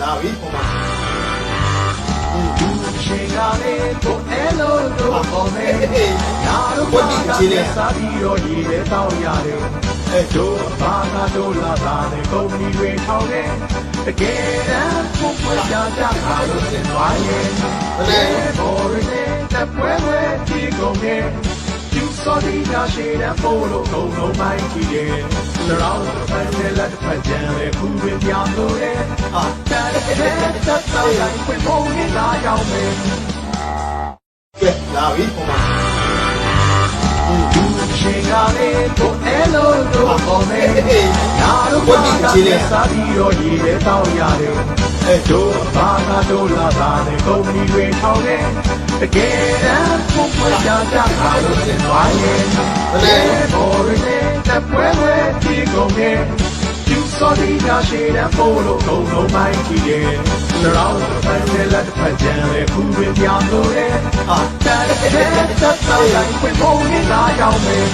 လာပြီဟိုမှာရှင်ကလေးကိုအဲလိုတော့ပေါ်နေညာတို့ကစားပြီးတော့ရည်ရဲတောင်းရတယ်အဲတို့ဘာသာတို့လာတာနဲ့ကုမ္ပဏီတွေထောင်းတယ်တကယ်တမ်းကိုပွင့်ကြကြတာလို့သင်သွားရဲ့ဘော်ရင်းတဲ့ပွဲပွဲဒီကုန်ရဲ့ကျူစောဒီနာရှိတဲ့ပို့လို့ကုန်လုံးမိုင်းကြီးရဲ့လောကဖန်တဲ့လက်ဖက်ကြံလေခုဝင်ပြလို့ရဲ့တဲ့တက်တော့လိုက်ပွင့်ဖို့နေလာရောက်မယ်ကဲလာပြီဟိုမှာရှင်ကလေးကိုအဲလိုတော့ပေါ်နေညာတို့ကစားပြီးတော့ရည်ရဲတောင်းရတယ်အဲတို့ဘာသာတို့လာတာနဲ့ကုမ္ပဏီတွေထောင်းတယ်တကယ်တမ်းကိုပွင့်ကြကြတာလို့သင်သွားရဲ့ဘော်ရင်းတဲ့ပွဲပွဲဒီကုန်ရဲ့ကျူစောဒီနာရှိတဲ့ပို့လို့ကုန်လုံးမိုင်းကြီးရဲ့လောကဖန်တဲ့လက်ဖက်ကြံလေခုဝင်ပြလို့ရဲ့တက်တော့လိုက်ပွင့်ဖို့နေလာရောက်မယ်